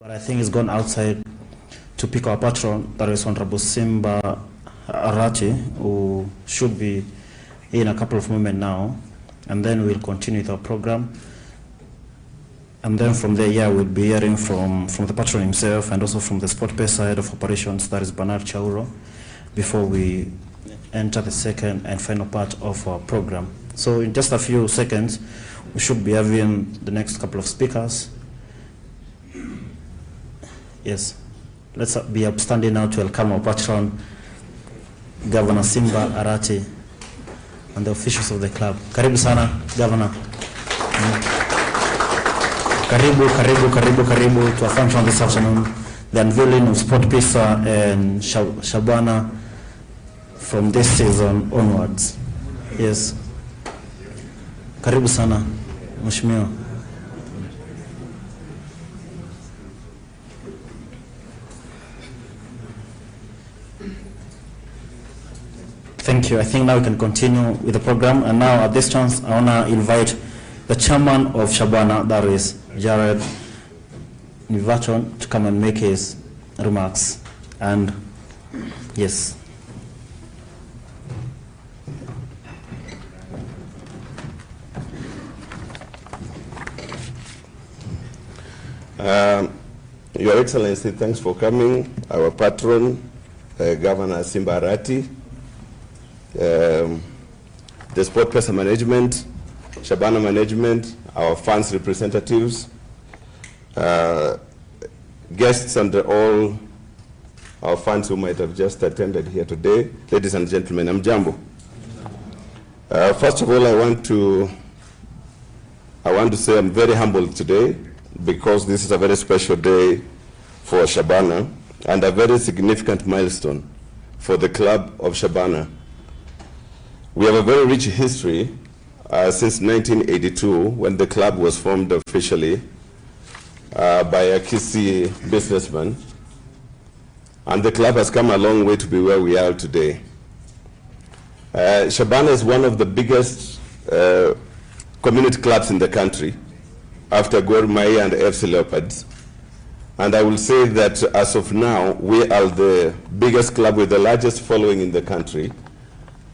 But I think he's gone outside to pick our patron, that is Honorable Simba Arati, who should be in a couple of moments now. And then we'll continue with our program. And then from there, yeah, we'll be hearing from the patron himself and also from the Sportpesa head of operations, that is Bernard Chauro, before we enter the second and final part of our program. So in just a few seconds, we should be having the next couple of speakers. Yes, let's be upstanding now to welcome our patron, Governor Simba Arati, and the officials of the club. Karibu sana, Governor. Karibu to a function this afternoon, the unveiling of Sportpesa and Shabana from this season onwards. Yes. Karibu sana, Mheshimiwa. Thank you. I think now we can continue with the program. And now at this chance, I want to invite the chairman of Shabana, that is Jared Nivachon, to come and make his remarks. And yes. Your Excellency, thanks for coming. Our patron, Governor Simba Arati, the Sportpesa management, Shabana management, our fans representatives, guests and all our fans who might have just attended here today, ladies and gentlemen, Mjambo. First of all, I want to say I'm very humbled today because this is a very special day for Shabana and a very significant milestone for the club of Shabana. We have a very rich history since 1982, when the club was formed officially by a Kisii businessman. And the club has come a long way to be where we are today. Shabana is one of the biggest community clubs in the country, after Gor Mahia and FC Leopards. And I will say that as of now, we are the biggest club with the largest following in the country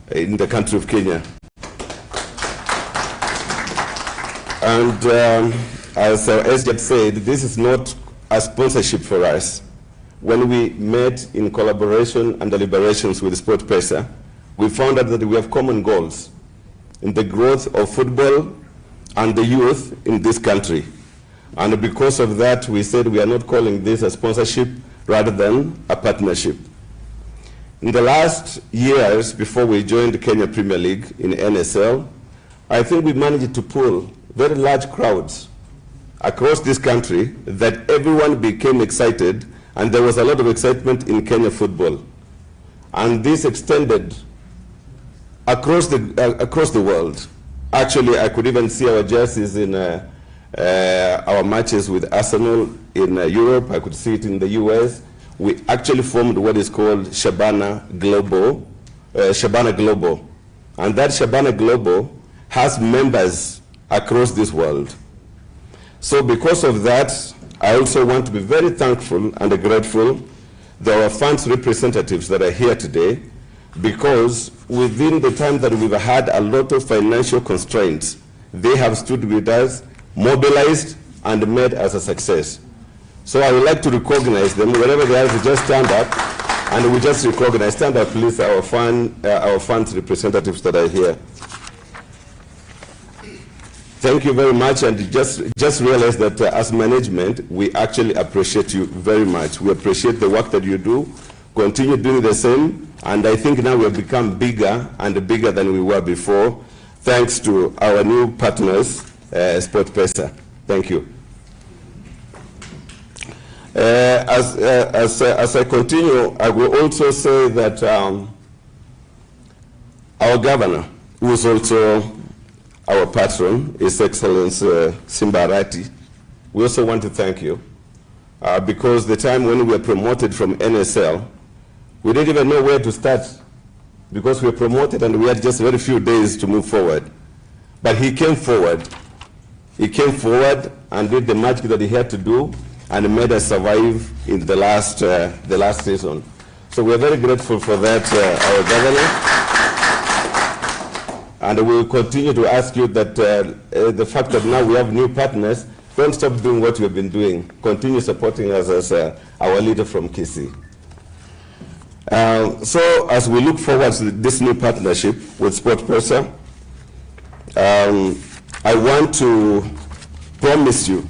of Kenya. And as Esjad said, this is not a sponsorship for us. When we met in collaboration and deliberations with Sportpesa, we found out that we have common goals in the growth of football and the youth in this country. And because of that, we said we are not calling this a sponsorship rather than a partnership. In the last years, before we joined the Kenya Premier League in NSL, I think we managed to pull very large crowds across this country that everyone became excited, and there was a lot of excitement in Kenya football. And this extended across the world. Actually, I could even see our jerseys in our matches with Arsenal in Europe. I could see it in the US. We actually formed what is called Shabana Global. And that Shabana Global has members across this world. So because of that, I also want to be very thankful and grateful to our fans representatives that are here today, because within the time that we've had a lot of financial constraints, they have stood with us, mobilized, and made us a success. So I would like to recognize them. Wherever they are, we just stand up, and we just recognize. Stand up, please, our fans representatives that are here. Thank you very much, and just realize that as management, we actually appreciate you very much. We appreciate the work that you do. Continue doing the same, and I think now we have become bigger and bigger than we were before, thanks to our new partners, Sportpesa. Thank you. As I continue, I will also say that our governor, who is also our patron, His Excellency Simba Arati, we also want to thank you because the time when we were promoted from NSL, we didn't even know where to start because we were promoted and we had just very few days to move forward. But he came forward. He came forward and did the magic that he had to do. and made us survive in the last season. So we're very grateful for that, our governor. And we will continue to ask you that the fact that now we have new partners, don't stop doing what you've been doing. Continue supporting us as our leader from Kisii. So as we look forward to this new partnership with Sportpesa, I want to promise you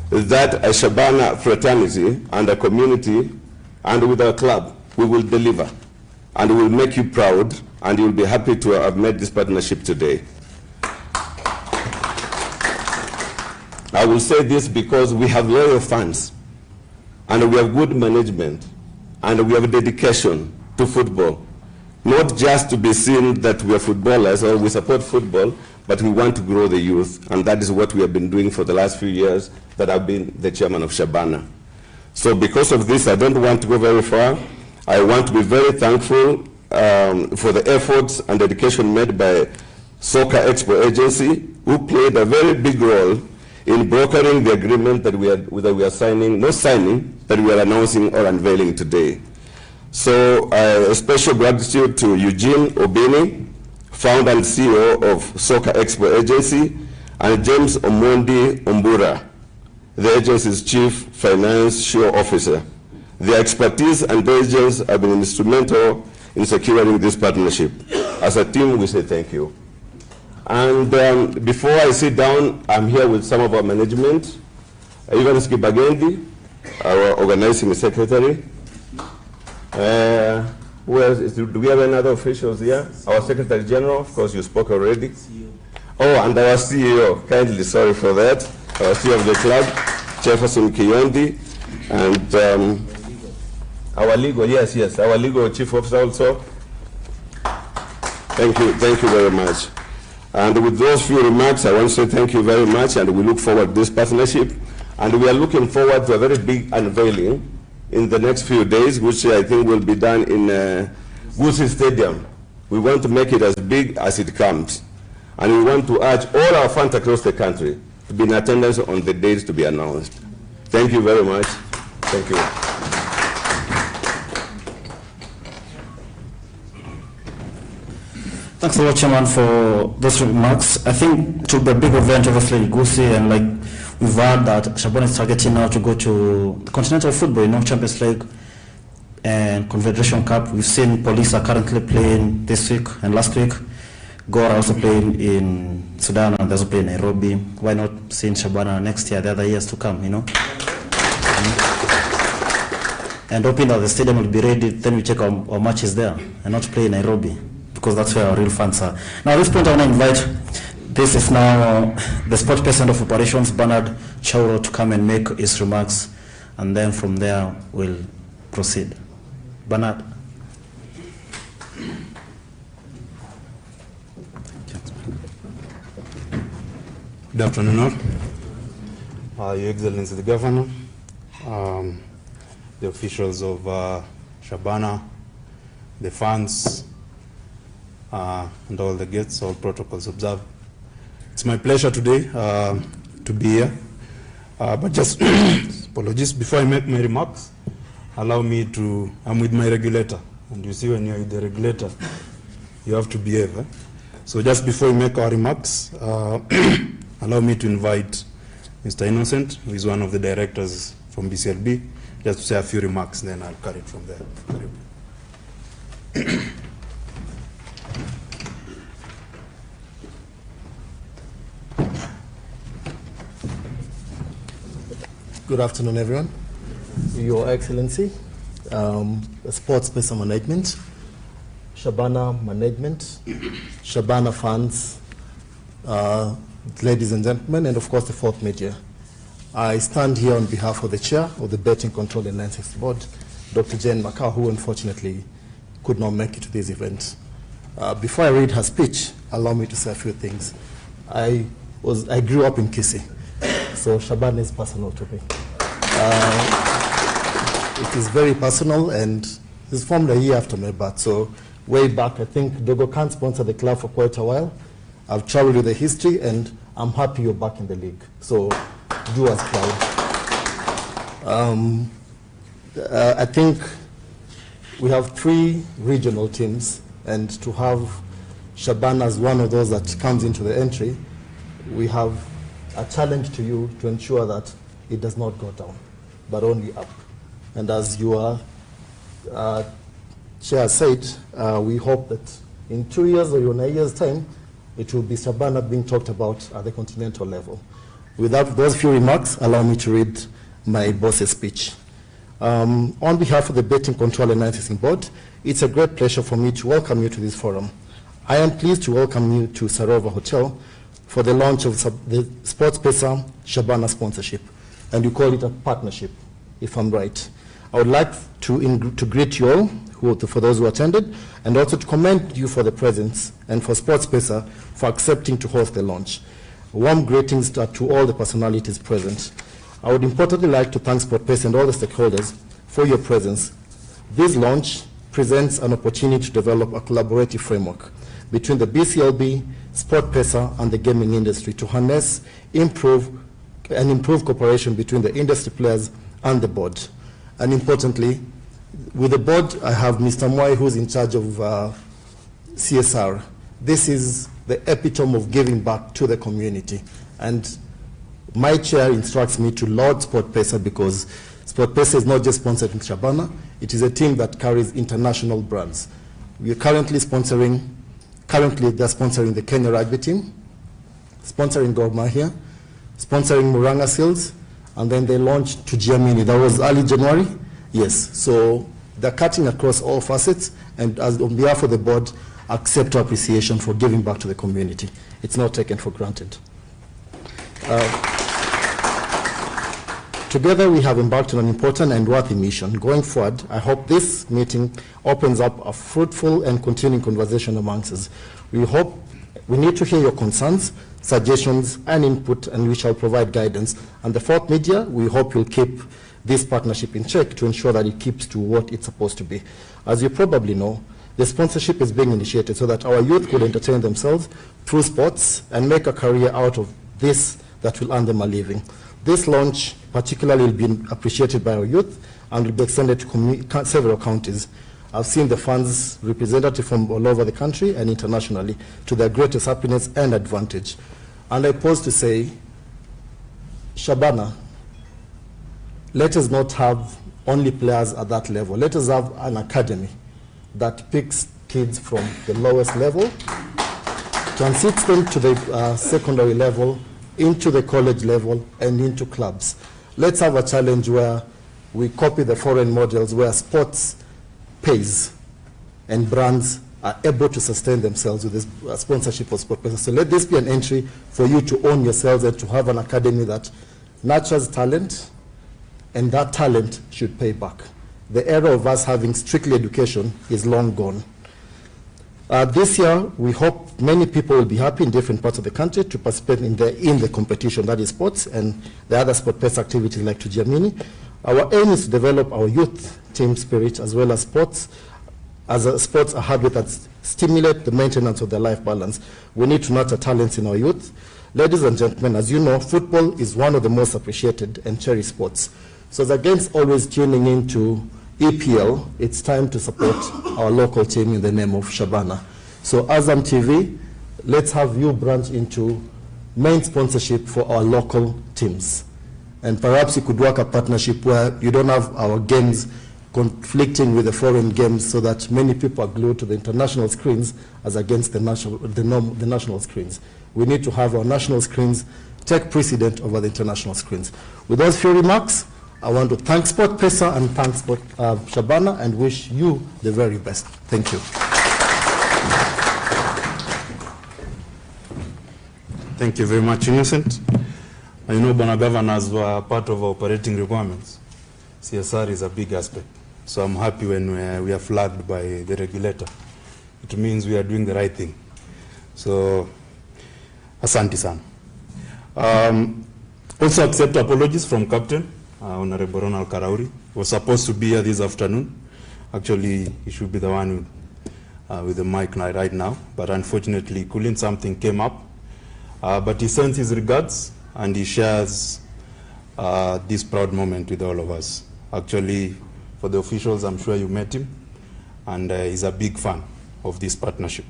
that a Shabana fraternity and a community and with our club, we will deliver and we will make you proud, and you'll be happy to have made this partnership today. I will say this because we have loyal fans and we have good management and we have dedication to football. Not just to be seen that we are footballers or we support football, but we want to grow the youth, and that is what we have been doing for the last few years that I've been the chairman of Shabana. So because of this, I don't want to go very far. I want to be very thankful for the efforts and dedication made by Soccer Expo Agency, who played a very big role in brokering the agreement that we are signing, that we are announcing or unveiling today. So a special gratitude to Eugene Obini, founder and CEO of Soccer Expo Agency, and James Omondi Ombura, the agency's chief financial officer. Their expertise and diligence have been instrumental in securing this partnership. As a team, we say thank you. And before I sit down, I'm here with some of our management. Ivansky Bagendi, our organizing secretary. Do we have any other officials here? Our Secretary General, of course, you spoke already. Oh, and our CEO, kindly sorry for that. Our CEO of the club, Jefferson Kiyondi, and our legal, yes, our legal chief officer also. Thank you very much. And with those few remarks, I want to say thank you very much, and we look forward to this partnership. And we are looking forward to a very big unveiling in the next few days, which I think will be done in Gusii Stadium. We want to make it as big as it comes. And we want to urge all our fans across the country to be in attendance on the dates to be announced. Thank you very much. Thank you. Thanks a lot, Chairman, for those remarks. I think it will be a big event, obviously, in Gusii, and like we've heard that Shabana is targeting now to go to the Continental Football, Champions League and Confederation Cup. We've seen Police are currently playing this week and last week. Gora also playing in Sudan, and they also play in Nairobi. Why not seeing Shabana next year, the other years to come, And hoping that the stadium will be ready, then we check our matches there and not play in Nairobi, because that's where our real fans are. Now at this point I want to invite, this is now the Sportpesa Head of Operations, Bernard Chauro, to come and make his remarks, and then from there we'll proceed. Bernard. Good afternoon, Your Excellency the Governor, the officials of Shabana, the fans, and all the guests, all protocols observed. It's my pleasure today to be here. But just apologies, before I make my remarks, allow me to, I'm with my regulator. And you see when you're with the regulator, you have to behave. So just before we make our remarks, allow me to invite Mr. Innocent, who is one of the directors from BCLB, just to say a few remarks, then I'll carry it from there. Good afternoon, everyone. Your Excellency, the Sportpesa Management, Shabana Management, Shabana fans, ladies and gentlemen, and of course the fourth media. I stand here on behalf of the Chair of the Betting Control and License Board, Dr. Jane Makau, who unfortunately could not make it to this event. Before I read her speech, allow me to say a few things. I grew up in Kisii, so Shabana is personal to me. It is very personal, and it's formed a year after my birth. So way back, I think Dogo Khan sponsored the club for quite a while. I've traveled with the history, and I'm happy you're back in the league. So do us proud. I think we have 3 regional teams, and to have Shabana as one of those that comes into the entry, we have a challenge to you to ensure that it does not go down, but only up. And as your chair said, we hope that in 2 years or in a year's time, it will be Shabana being talked about at the continental level. Without those few remarks, allow me to read my boss's speech. On behalf of the Betting Control and Licensing Board, it's a great pleasure for me to welcome you to this forum. I am pleased to welcome you to Sarova Hotel for the launch of the Sportpesa Shabana sponsorship, and you call it a partnership, if I'm right. I would like to greet you all, for those who attended, and also to commend you for the presence and for Sportpesa for accepting to host the launch. Warm greetings to all the personalities present. I would importantly like to thank Sportpesa and all the stakeholders for your presence. This launch presents an opportunity to develop a collaborative framework between the BCLB, Sportpesa, and the gaming industry to harness, improve cooperation between the industry players and the board. And importantly, with the board, I have Mr. Mwai, who's in charge of CSR. This is the epitome of giving back to the community. And my chair instructs me to laud Sportpesa because Sportpesa is not just sponsoring Shabana, it is a team that carries international brands. We are currently they're sponsoring the Kenya rugby team, sponsoring Gor Mahia, sponsoring Muranga Seals, and then they launched to Germany. That was early January. Yes, so they're cutting across all facets, and as on behalf of the board, accept our appreciation for giving back to the community. It's not taken for granted. Together, we have embarked on an important and worthy mission. Going forward, I hope this meeting opens up a fruitful and continuing conversation amongst us. We need to hear your concerns, suggestions, and input, and we shall provide guidance. And the fourth media, we hope you'll keep this partnership in check to ensure that it keeps to what it's supposed to be. As you probably know, the sponsorship is being initiated so that our youth could entertain themselves through sports and make a career out of this that will earn them a living. This launch particularly will be appreciated by our youth and will be extended to several counties. I've seen the funds representative from all over the country and internationally to their greatest happiness and advantage. And I pause to say, Shabana, let us not have only players at that level. Let us have an academy that picks kids from the lowest level, transits them to the secondary level, into the college level, and into clubs. Let's have a challenge where we copy the foreign models where sports pays and brands are able to sustain themselves with this sponsorship of Sportpesa. So let this be an entry for you to own yourselves and to have an academy that nurtures talent, and that talent should pay back. The era of us having strictly education is long gone. This year, we hope many people will be happy in different parts of the country to participate in the competition, that is sports, and the other Sportpesa activities like to Germany. Our aim is to develop our youth team spirit as well as sports, a habit that stimulates the maintenance of their life balance. We need to nurture talents in our youth. Ladies and gentlemen, as you know, football is one of the most appreciated and cherished sports. So as against always tuning into EPL, it's time to support our local team in the name of Shabana. So Azam TV, let's have you branch into main sponsorship for our local teams. And perhaps you could work a partnership where you don't have our games conflicting with the foreign games so that many people are glued to the international screens as against the national screens. We need to have our national screens take precedent over the international screens. With those few remarks, I want to thank Sportpesa and thank Shabana and wish you the very best. Thank you. Thank you very much, Innocent. I know Bwana Governors were part of our operating requirements. CSR is a big aspect. So I'm happy when we are flagged by the regulator. It means we are doing the right thing. So, asante sana. Also accept apologies from Captain. Honorable Ronald Karauri was supposed to be here this afternoon. Actually, he should be the one with the mic right now, but unfortunately, something came up. But he sends his regards and he shares this proud moment with all of us. Actually, for the officials, I'm sure you met him, and he's a big fan of this partnership.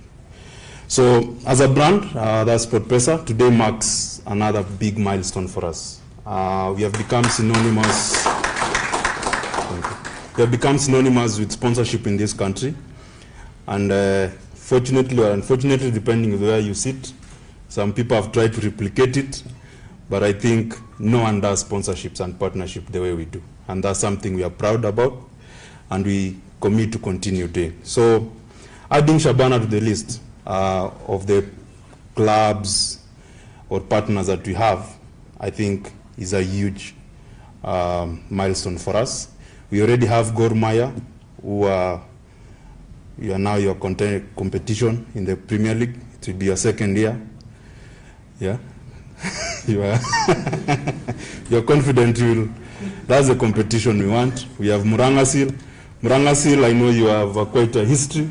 So, as a brand, that's Sportpesa, today marks another big milestone for us. We have become synonymous. We have become synonymous with sponsorship in this country, and fortunately or unfortunately, depending on where you sit, some people have tried to replicate it, but I think no one does sponsorships and partnership the way we do, and that's something we are proud about, and we commit to continue doing. So, adding Shabana to the list of the clubs or partners that we have, I think is a huge milestone for us. We already have Gor Mahia, who you are now your competition in the Premier League. It will be your second year. Yeah, you are. You're confident you will. That's the competition we want. We have Murangasil. Murangasil, I know you have quite a history.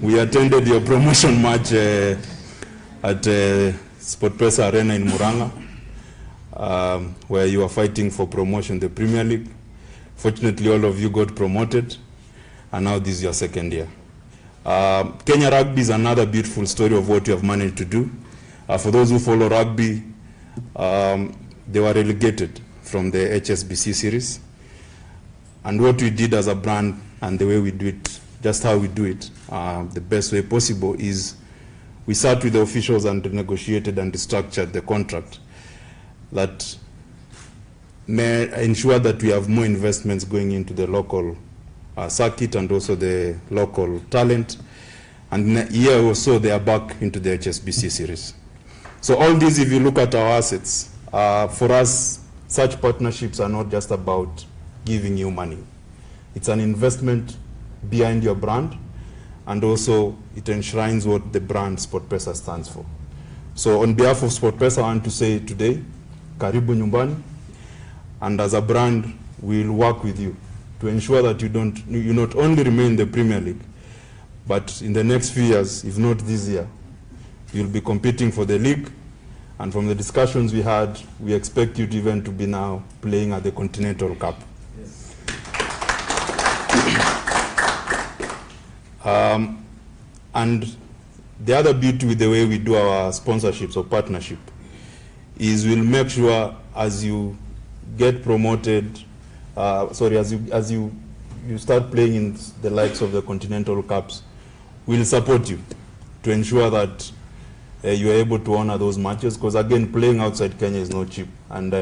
We attended your promotion match at Sportpesa Arena in Muranga, where you are fighting for promotion in the Premier League. Fortunately, all of you got promoted, and now this is your second year. Kenya Rugby is another beautiful story of what you have managed to do. For those who follow rugby, they were relegated from the HSBC series. And what we did as a brand and the way we do it, just how we do it, the best way possible is we sat with the officials and negotiated and restructured the contract that may ensure that we have more investments going into the local circuit and also the local talent. And in a year or so, they are back into the HSBC series. So all these, if you look at our assets, for us, such partnerships are not just about giving you money. It's an investment behind your brand, and also it enshrines what the brand Sportpesa stands for. So on behalf of Sportpesa, I want to say today, Karibu Nyumbani, and as a brand, we'll work with you to ensure that you not only remain in the Premier League, but in the next few years, if not this year, you'll be competing for the league. And from the discussions we had, we expect you to even to be now playing at the Continental Cup. Yes. And the other beauty with the way we do our sponsorships or partnership is we'll make sure as you get promoted, as you start playing in the likes of the Continental Cups, we'll support you to ensure that you are able to honor those matches, because again, playing outside Kenya is not cheap, and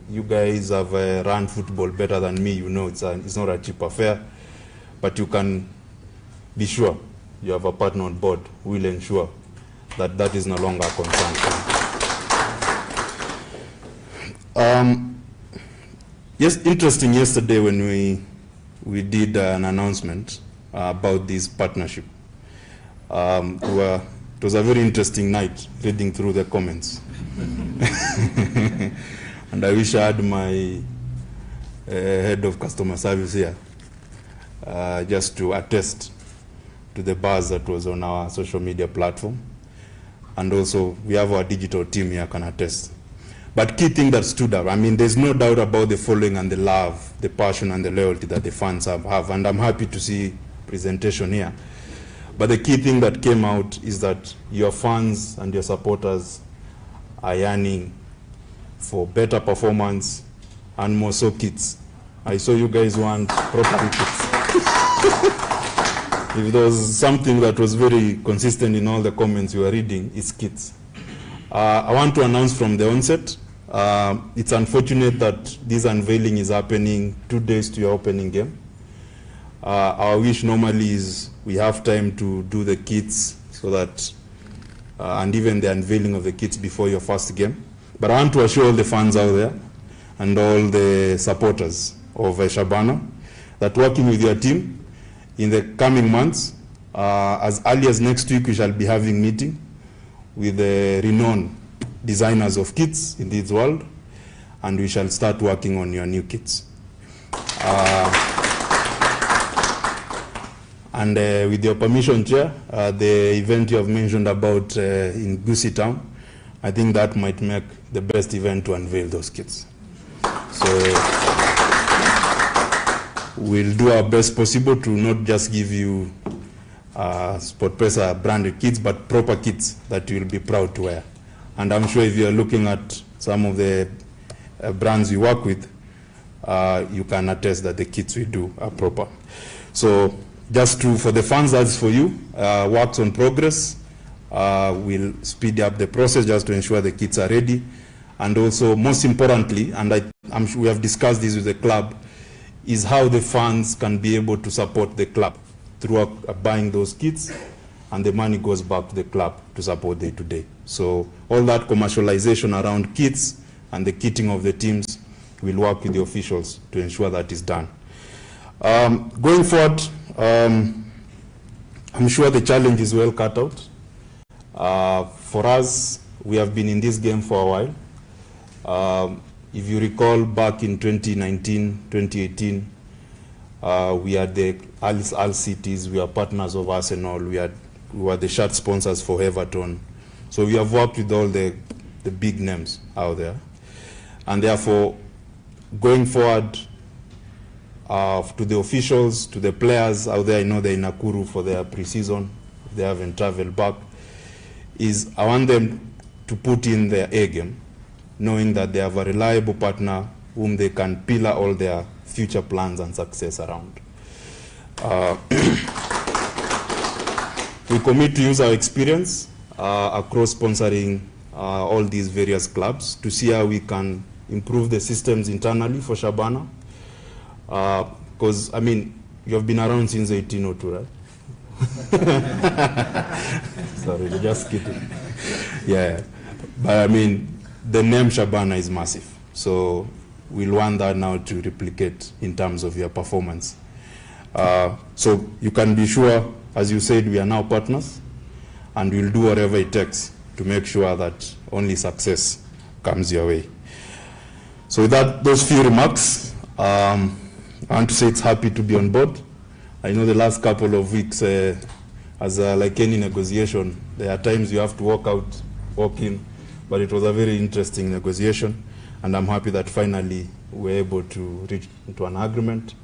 you guys have run football better than me. You know it's not a cheap affair, but you can be sure you have a partner on board who will ensure that that is no longer a concern. Yes, interesting. Yesterday when we did an announcement about this partnership, it was a very interesting night reading through the comments. And I wish I had my head of customer service here just to attest to the buzz that was on our social media platform. And also, we have our digital team here can attest. But key thing that stood out, I mean, there's no doubt about the following and the love, the passion and the loyalty that the fans have. And I'm happy to see presentation here. But the key thing that came out is that your fans and your supporters are yearning for better performance and more so kits. I saw you guys want proper kits. If there was something that was very consistent in all the comments you were reading, it's kits. I want to announce from the onset, it's unfortunate that this unveiling is happening 2 days to your opening game. Our wish normally is we have time to do the kits so that, and even the unveiling of the kits before your first game. But I want to assure all the fans out there and all the supporters of Shabana that working with your team in the coming months, as early as next week, we shall be having meeting with the renowned designers of kits in this world, and we shall start working on your new kits. And with your permission, Chair, the event you have mentioned about in Gusii Town, I think that might make the best event to unveil those kits. So we'll do our best possible to not just give you Sportpesa branded kits, but proper kits that you'll be proud to wear. And I'm sure if you're looking at some of the brands we work with, you can attest that the kits we do are proper. So just for the fans, that's for you. Works on progress. We'll speed up the process just to ensure the kits are ready. And also, most importantly, and I'm sure we have discussed this with the club, is how the fans can be able to support the club through buying those kits, and the money goes back to the club to support day-to-day. So all that commercialization around kits and the kitting of the teams, we'll work with the officials to ensure that is done. Going forward, I'm sure the challenge is well cut out. For us, we have been in this game for a while. If you recall, back in 2019, 2018, we had the Al Cities, we are partners of Arsenal, we were the shirt sponsors for Everton. So we have worked with all the big names out there. And therefore, going forward, to the officials, to the players out there, I know they're in Nakuru for their pre-season, if they haven't traveled back, is I want them to put in their A game, knowing that they have a reliable partner whom they can pillar all their future plans and success around. We commit to use our experience across sponsoring all these various clubs to see how we can improve the systems internally for Shabana. Because, I mean, you have been around since 1802, right? Sorry, just kidding. Yeah, but I mean, the name Shabana is massive. So we'll want that now to replicate in terms of your performance. So you can be sure, as you said, we are now partners, and we'll do whatever it takes to make sure that only success comes your way. So with that, those few remarks, I want to say it's happy to be on board. I know the last couple of weeks, as like any negotiation, there are times you have to walk out, walk in, but it was a very interesting negotiation, and I'm happy that finally we're able to reach into an agreement.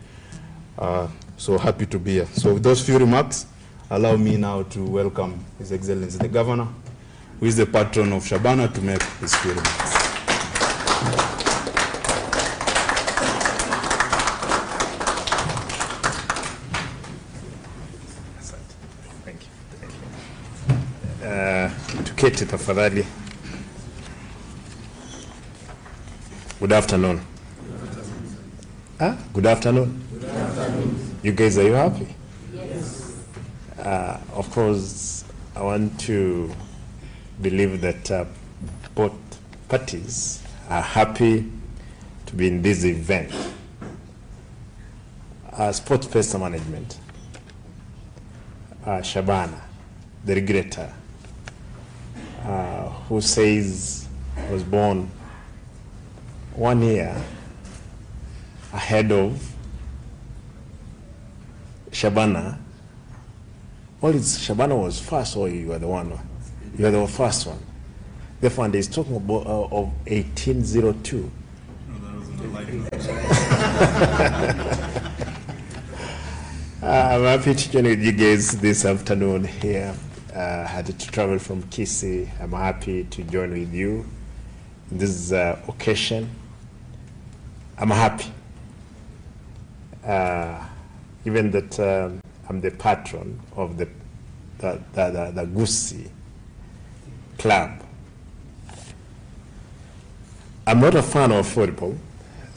So happy to be here. So with those few remarks, allow me now to welcome His Excellency the Governor, who is the patron of Shabana, to make his few remarks. Tuketi tafadhali. Good afternoon. Good afternoon. Good afternoon. You guys, are you happy? Yes. Of course, I want to believe that both parties are happy to be in this event. Sportpesa management, Shabana, the regulator, who says was born 1 year ahead of Shabana. Well, Shabana was first, or you are the one? You are the first one. The fund is talking about of 1802. I'm happy to join with you guys this afternoon here. I had to travel from Kisii. I'm happy to join with you in this occasion. I'm happy. Even that I'm the patron of the Gusii club. I'm not a fan of football,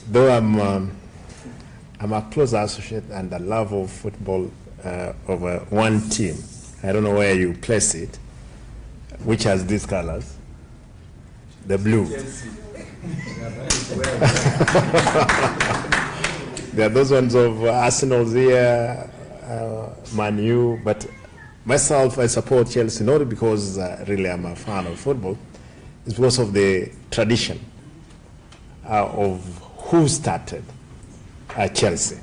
though I'm a close associate and a love of football of one team. I don't know where you place it, which has these colors, the blue. There are those ones of Arsenal's here, Man U, but myself, I support Chelsea, not because really I'm a fan of football. It's because of the tradition of who started Chelsea.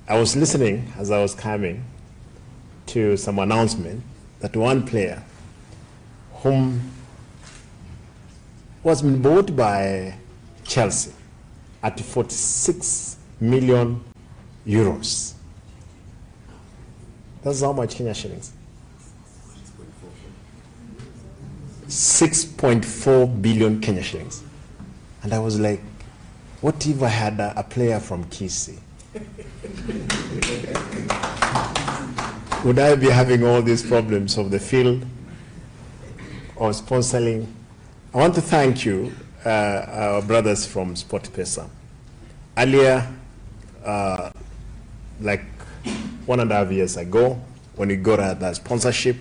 I was listening as I was coming to some announcement that one player whom was been bought by Chelsea at 46 million euros. That's how much Kenya shillings? 6.4 billion Kenya shillings. And I was like, what if I had a player from Kisii? Would I be having all these problems of the field or sponsoring? I want to thank you, our brothers from Sportpesa. Earlier, like 1.5 years ago, when we got the sponsorship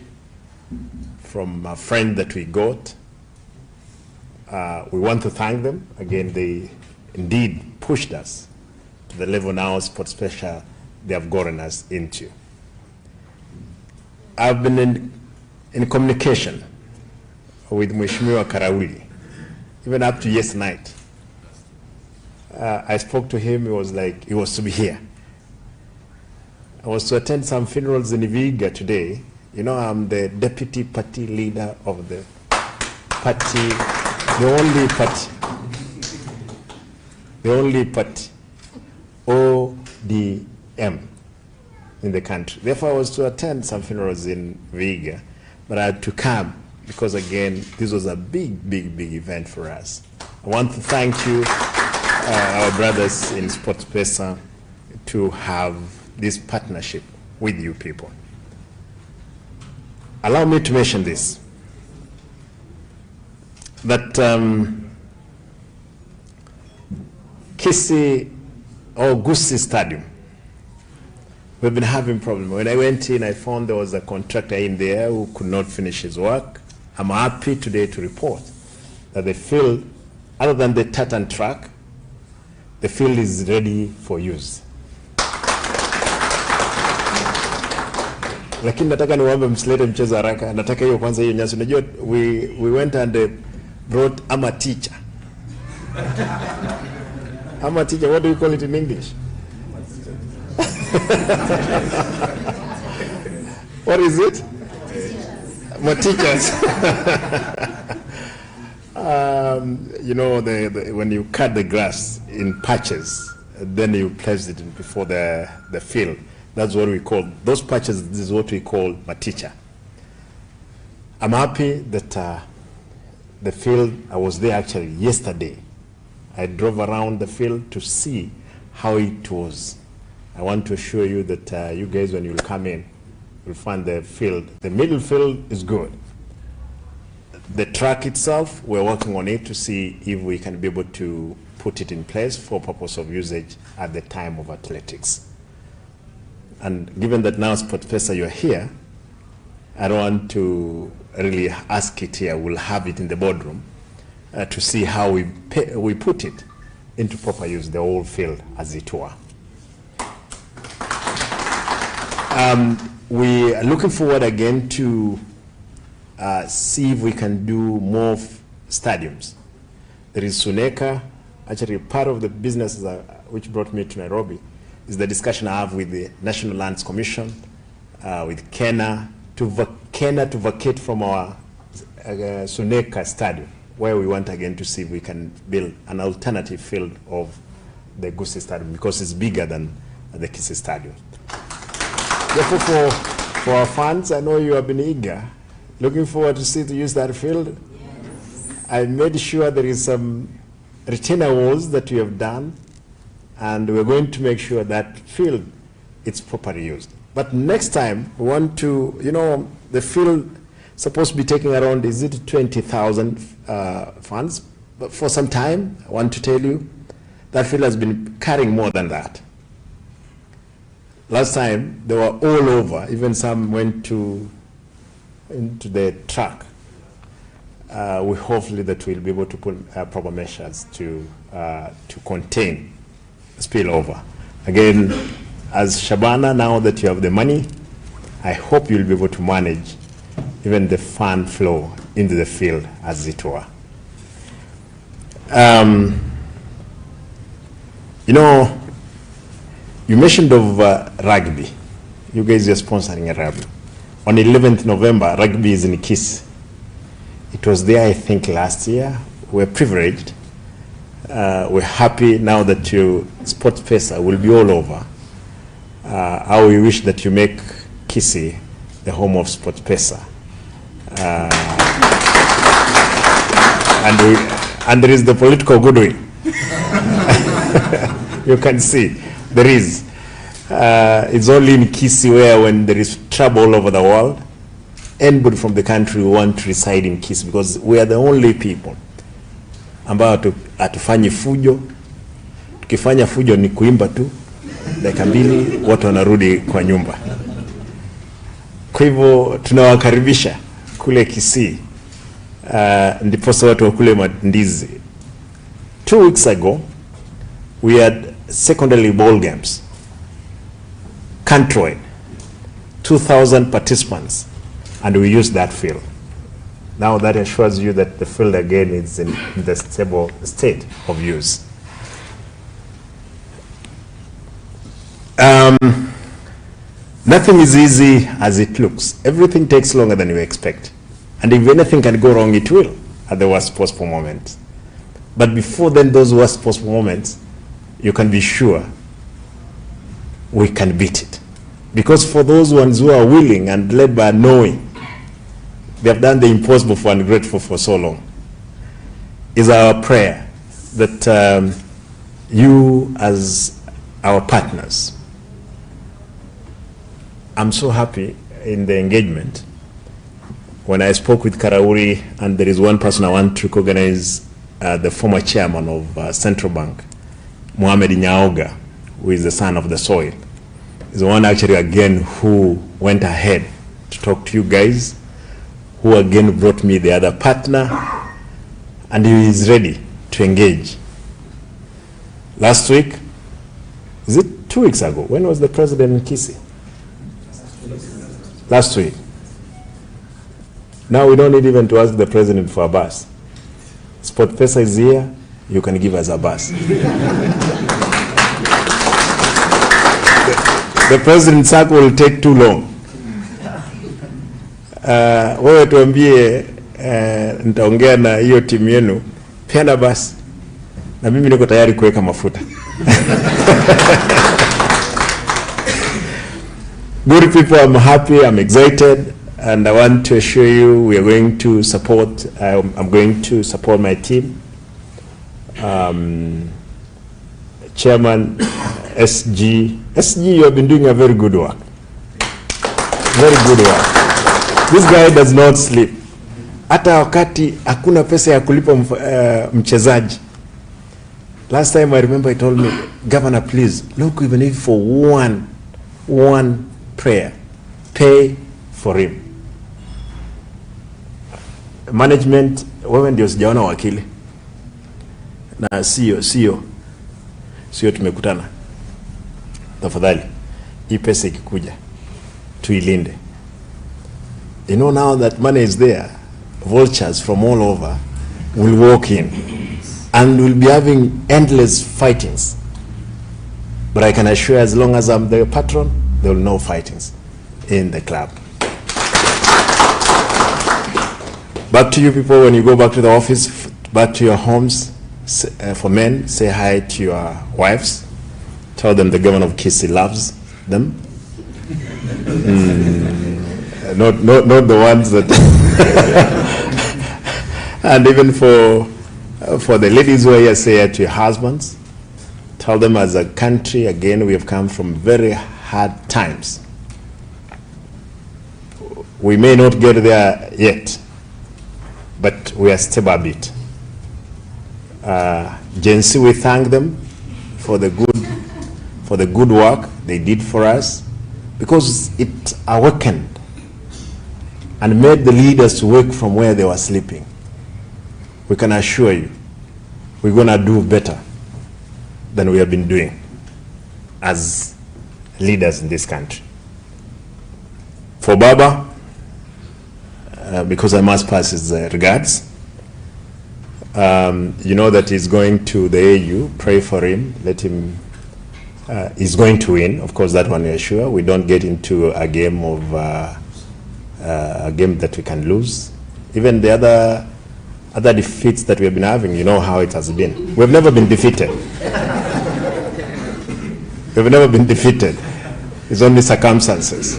from a friend that we got, we want to thank them. Again, they indeed pushed us to the level now Sportpesa they have gotten us into. I've been in communication with Mheshimiwa Karauli, even up to yesterday night. I spoke to him, he was like, he was to be here. I was to attend some funerals in Vihiga today. You know, I'm the deputy party leader of the party, the only party, ODM in the country. Therefore, I was to attend some funerals in Vihiga, but I had to come because, again, this was a big event for us. I want to thank you, our brothers in Sportpesa, to have this partnership with you people. Allow me to mention this, that Kisii or Gusii Stadium, we've been having problems. When I went in, I found there was a contractor in there who could not finish his work. I'm happy today to report that the field, other than the tartan track, the field is ready for use. Lakini nataka niwaombe msilete mchezo haraka. Nataka hiyo kwanza hiyo nyasi. Unajua we went and brought a teacher. A teacher, what do you call it in English? What is it? My teachers. You know, when you cut the grass in patches, then you place it before the field. That's what we call, those patches, this is what we call maticha. I'm happy that the field, I was there actually yesterday. I drove around the field to see how it was. I want to assure you that you guys, when you come in, you'll find the field. The middle field is good. The track itself, we're working on it to see if we can be able to put it in place for purpose of usage at the time of athletics. And given that now Sportpesa, you're here, I don't want to really ask it here. We'll have it in the boardroom to see how we put it into proper use, the whole field as it were. We are looking forward again to see if we can do more stadiums. There is Suneka, actually part of the business which brought me to Nairobi is the discussion I have with the National Lands Commission, with Kenya to vacate from our Suneka stadium, where we want again to see if we can build an alternative field of the Gusii Stadium because it's bigger than the Kisii Stadium. Therefore, for our fans, I know you have been eager, looking forward to see to use that field. Yes. I made sure there is some retainer walls that we have done, and we're going to make sure that field is properly used. But next time, we want to, you know, the field supposed to be taking around, is it 20,000 fans? But for some time, I want to tell you, that field has been carrying more than that. Last time, they were all over, even some went into the track. We hopefully that we'll be able to put proper measures to contain spillover. Again, as Shabana, now that you have the money, I hope you'll be able to manage even the fan flow into the field as it were. You know, you mentioned of rugby. You guys are sponsoring a rugby. On 11th November, rugby is in Kisii. It was there, I think, last year we're privileged. We're happy now that your Sportpesa will be all over. How we wish that you make Kisii the home of Sportpesa. And there is the political goodwill. You can see there is. It's only in Kisii where when there is trouble all over the world, anybody from the country will want to reside in Kisii because we are the only people ambao hatufanyi fujo. Tukifanya fujo ni kuimba tu, dakika mbili watu wanarudi kwa nyumba. Kwa hivyo tunawakaribisha kule Kisii. Ndiposa watu wa kule mandizi. 2 weeks ago, we had secondary ball games. Country, 2,000 participants, and we used that field. Now that assures you that the field again is in the stable state of use. Nothing is easy as it looks. Everything takes longer than you expect. And if anything can go wrong, it will at the worst possible moment. But before then, those worst possible moments, you can be sure we can beat it. Because for those ones who are willing and led by knowing, they have done the impossible for ungrateful for so long. Is our prayer that you as our partners, I'm so happy in the engagement. When I spoke with Karauri, and there is one person I want to recognize, the former chairman of Central Bank, Mohamed Nyaoga, who is the son of the soil, is the one actually again who went ahead to talk to you guys, who again brought me the other partner, and he is ready to engage. Last week, is it 2 weeks ago? When was the president in Kisii? Last week. Now we don't need even to ask the president for a bus. Sportpesa is here, you can give us a bus. The president's circle will take too long. Wewe tuambie nitaongea na hiyo timu yenu, peana basi. Na mimi niko tayari kuweka mafuta. Good people, I'm happy, I'm excited, and I want to assure you we are going to support, I'm going to support my team. Chairman SG, you have been doing a very good work. Very good work. This guy does not sleep. Hata wakati hakuna pesa ya kulipa mchezaji. Last time I remember he told me, Governor, please, look, even if for one prayer, pay for him. Management, wewe ndio sijaona wakili. Na sio tumekutana. Tafadhali, hii pesa ikikuja, tuilinde. You know, now that money is there, vultures from all over will walk in and will be having endless fightings. But I can assure, as long as I'm the patron, there will be no fightings in the club. Back to you people, when you go back to the office, back to your homes, for men, say hi to your wives. Tell them the governor of Kisii loves them. Not the ones that and even for the ladies who are here, say it to your husbands. Tell them, as a country, again, we have come from very hard times. We may not get there yet, but we are stable a bit. Gen Z, we thank them for the good work they did for us, because it awakened and made the leaders to wake from where they were sleeping. We can assure you, we're going to do better than we have been doing as leaders in this country. For Baba, because I must pass his regards, you know that he's going to the AU, pray for him, let him, he's going to win, of course, that one we are sure. We don't get into a game of, a game that we can lose. Even the other other defeats that we have been having, you know how it has been. We've never been defeated. We've never been defeated. It's only circumstances.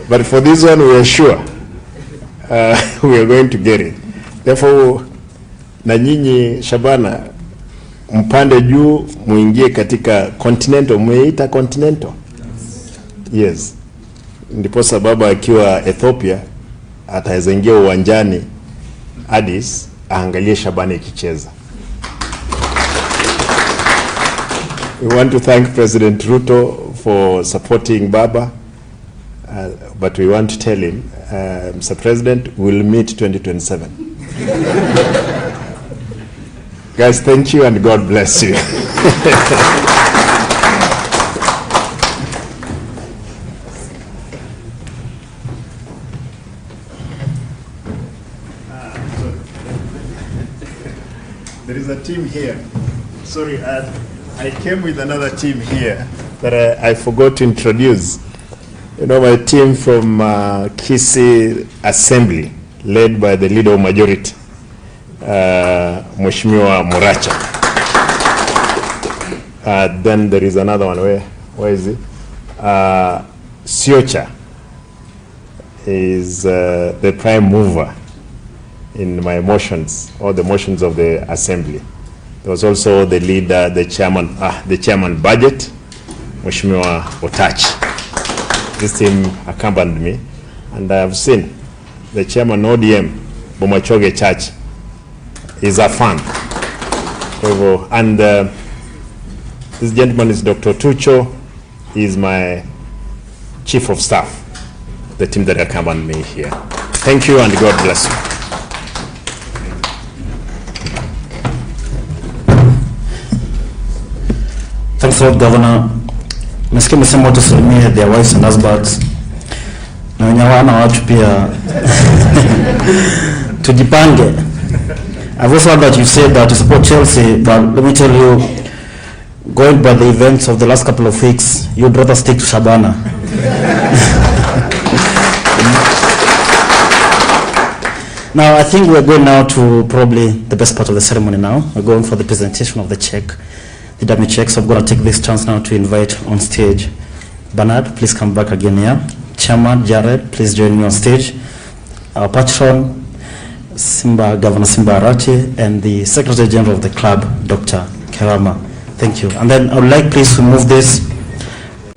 But for this one, we are sure we are going to get it. Therefore, na nyinyi Shabana, mpande juu muingie katika continental, muita continental. Yes. Ndipo sababu akiwa Ethiopia ataweza ingia uwanjani Addis aangalie Shabana ikicheza. We want to thank President Ruto for supporting Baba, but we want to tell him, Mr. President, we'll meet 2027. Guys, thank you and God bless you. There is a team here. Sorry, I came with another team here that I forgot to introduce. You know, my team from Kisii Assembly, led by the leader of majority, Mheshimiwa Muracha. Then there is another one. Where is it? Siocha is the prime mover in my motions, or the motions of the assembly. There was also the leader, the chairman budget, Mheshimiwa Otachi. This team accompanied me, and I have seen the chairman ODM, Bomachoge Church, is a fan. And this gentleman is Dr. Tucho. He is my chief of staff, the team that accompanied me here. Thank you and God bless you. Thanks a lot, Governor. Nasikia msemo tusalimie their wives and husbands. Na wenye wana watu pia tujipange. I've also heard that you said that you support Chelsea, but let me tell you, going by the events of the last couple of weeks, you'd rather stick to Shabana. Now, I think we're going now to probably the best part of the ceremony now. We're going for the presentation of the check, the dummy check. So I'm going to take this chance now to invite on stage Bernard. Please come back again here. Chairman Jared, please join me on stage. Our patron, Simba, Governor Simba Arati, and the Secretary General of the club, Dr. Kerama. Thank you. And then I would like please to move this.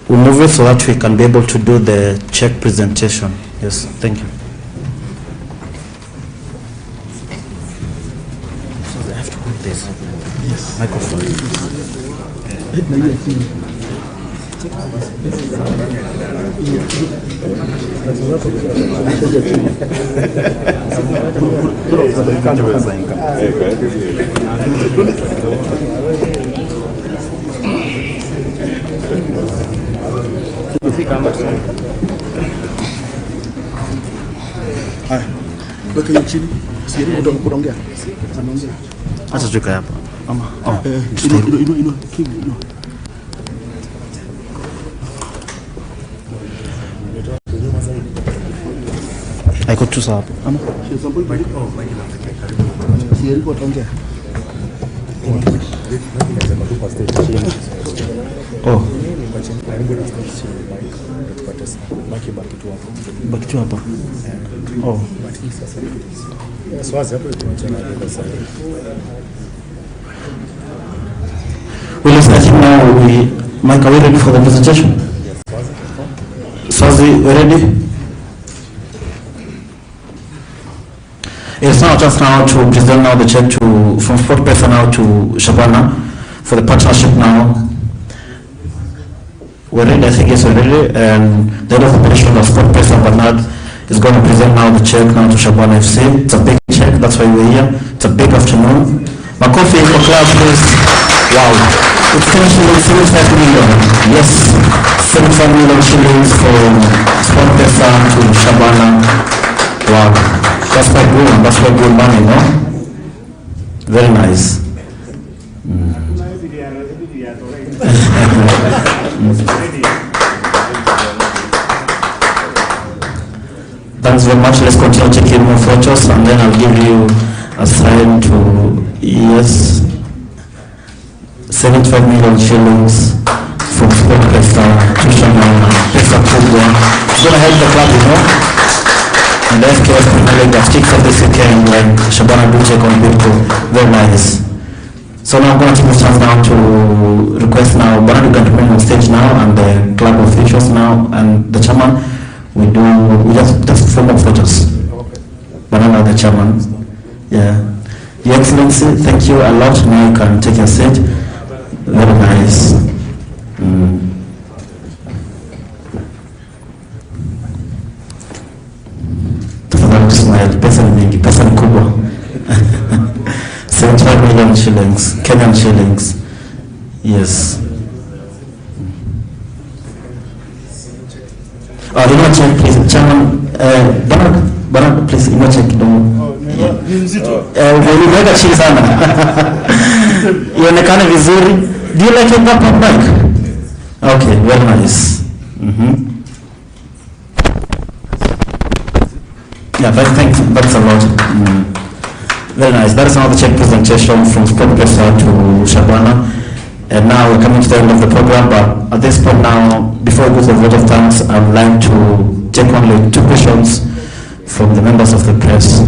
We'll move it so that we can be able to do the check presentation. Yes, thank you. So they have to put this. Yes. Microphone. Acha tukae hapa. Ama inua. Aiko tu sawa hapo. Ama sieriko ataongea. Oh. Baki tu hapa. Oh. Well, I think now Mike, are we ready for the presentation? Swazi, we ready? It's now just now to present now the check from Sportpesa now to Shabana for the partnership now. We're ready, I think yes, we're ready. And the head of operation of Sportpesa, Bernard, is going to present now the check now to Shabana FC. It's a big check, that's why we're here. It's a big afternoon. Makofi for club, please. Wow. It's finishing with 75 million. Yes, 75 million shillings from Sportpesa to Shabana. Wow. That's quite good. That's quite good money, no? Very nice. Thanks very much. Let's continue taking more photos, and then I'll give you a sign to, yes, 75 million shillings from Sportpesa to Shabana. Pesa kubwa. It's going to help the club, you know. And the FKF Premier League that kicks off this weekend when Shabana do take on Bidco. Very nice. So now I'm going to take this chance now to request now Banana to remain on stage now, and the club officials now, and the chairman. We just 4 more photos. Okay. Banana, the chairman. Yeah. Your Excellency, thank you a lot. Now you can take your seat. Very nice. Tafadhali smile. Pesa ni mingi, pesa ni kubwa. 75 million shillings, Kenyan shillings. Yes. Oh, you know, check, please, chairman. Banana, please, you know, check. Uliweka chini sana. Ionekane vizuri. Do you like your pop mic? Okay, very nice. Yeah, thanks. That's a lot. Very nice. That is another check presentation from Sportpesa to Shabana. And now we're coming to the end of the program, but at this point now, before we go to the vote of thanks, I would like to take only 2 questions from the members of the press.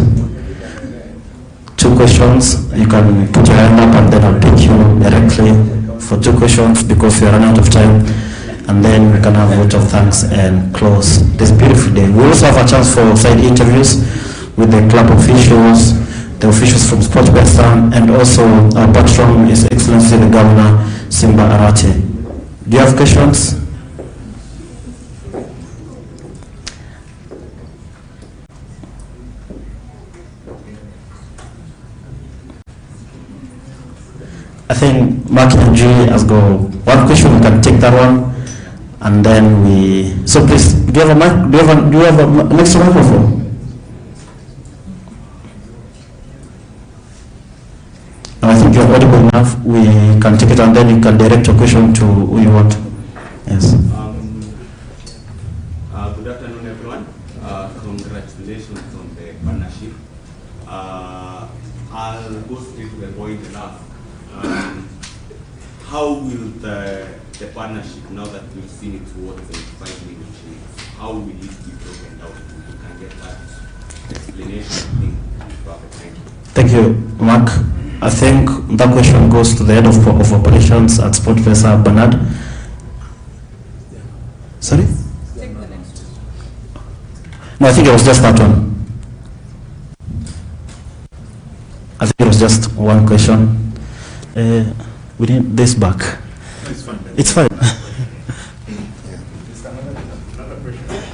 2 questions. You can put your hand up and then I'll take you directly for 2 questions because we are running out of time. And then we can have a vote of thanks and close this beautiful day. We also have a chance for side interviews with the club officials, the officials from Sportpesa, and also our patron, His Excellency the Governor, Simba Arate. Do you have questions? I think Mark and G has got 1 question. We can take that one, and then we. So please, do you have a mic? Do you have an extra microphone? No, I think you're audible enough. We can take it, and then you can direct your question to who you want. Yes. Good afternoon, everyone. Congratulations on the partnership. I'll go straight to the point enough. How will the partnership, now that we've seen it towards the 5 million shillings, how will it be broken down? You can get that explanation. Thank you, Mark. I think that question goes to the head of operations at Sportpesa, Bernard. Sorry? No, I think it was just that one. I think it was just 1 question. We need this back. It's fine. It's fine.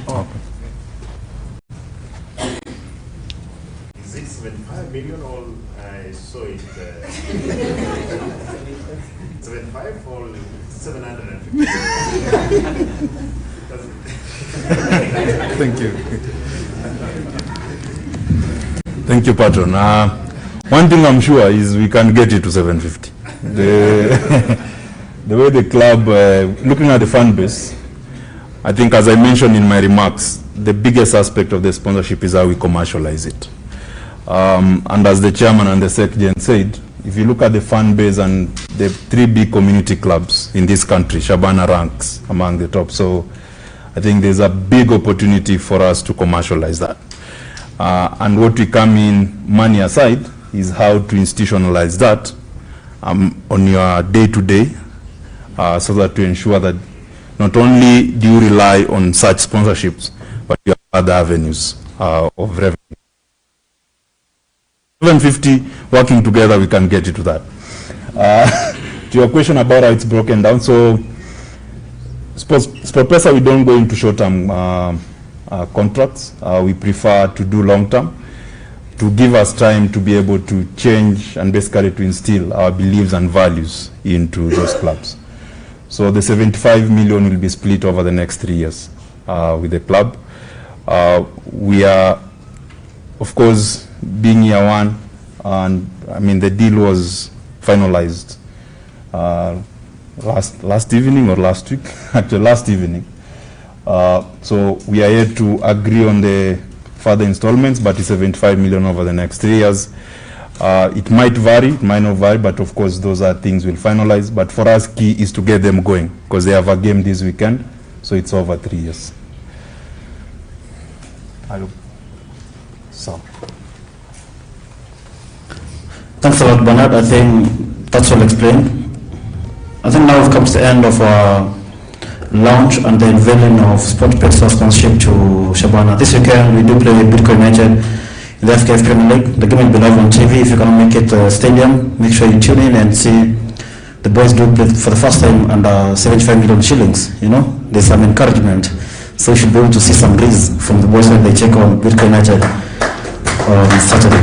Oh. Is it 75 million or I saw it 75 or 750? Thank you. Thank you, Patron. One thing I'm sure is we can get it to 750. The way the club, looking at the fan base, I think as I mentioned in my remarks, the biggest aspect of the sponsorship is how we commercialize it. And as the chairman and the secretary said, if you look at the fan base and the 3 big community clubs in this country, Shabana ranks among the top. So I think there's a big opportunity for us to commercialize that. And what we come in money aside is how to institutionalize that on your day-to-day, so that to ensure that not only do you rely on such sponsorships, but you have other avenues of revenue. 750, working together, we can get it to that. To your question about how it's broken down, so Sportpesa, we don't go into short-term contracts. We prefer to do long-term, to give us time to be able to change and basically to instill our beliefs and values into those clubs. So the 75 million will be split over the next 3 years with the club. We are, of course, being year 1, and I mean the deal was finalized last evening or last week, actually last evening. So we are here to agree on the further installments, but it's 75 million over the next 3 years. It might vary, it might not vary, but of course those are things we'll finalize. But for us, key is to get them going, because they have a game this weekend, so it's over 3 years. So. Thanks a lot, Bernard. I think that's all explained. I think now we've come to the end of our launch and the unveiling of Sportpesa sponsorship to Shabana. This weekend we do play Bitcoin United in the FKF Premier League. The game will be live on TV. If you can make it stadium, make sure you tune in and see the boys do play for the first time under 75 million shillings. You know, there's some encouragement. So you should be able to see some breeze from the boys when they check on Bitcoin United on Saturday.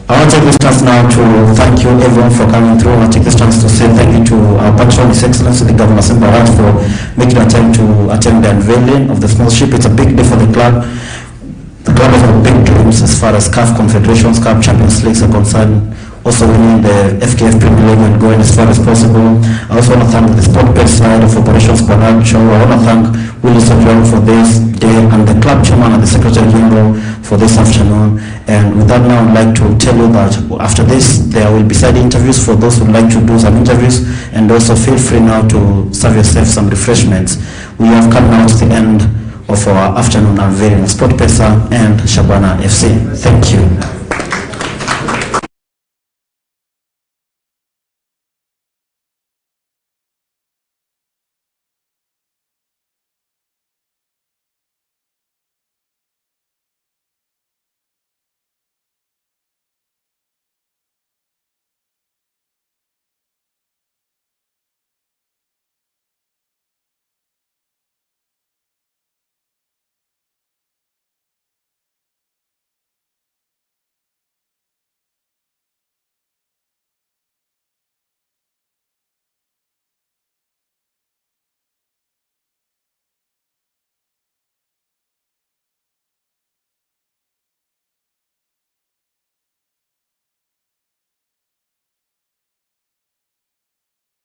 I want to take this chance now to thank you everyone for coming through. I want to take this chance to say thank you to our patron, His Excellency the Governor Simba for making an attempt to attend the unveiling of the sponsorship. It's a big day for the club. The club has got big dreams as far as CAF Confederations Cup Champions Leagues are concerned. Also winning the FKF Premier League and going as far as possible. I also want to thank the Sportpesa side of operations, Bernard Show. I want to thank Willie Sojourn for this day and the club chairman and the secretary general for this afternoon. And with that now, I'd like to tell you that after this, there will be side interviews for those who would like to do some interviews, and also feel free now to serve yourself some refreshments. We have come now to the end of our afternoon unveiling Sportpesa and Shabana FC. Thank you.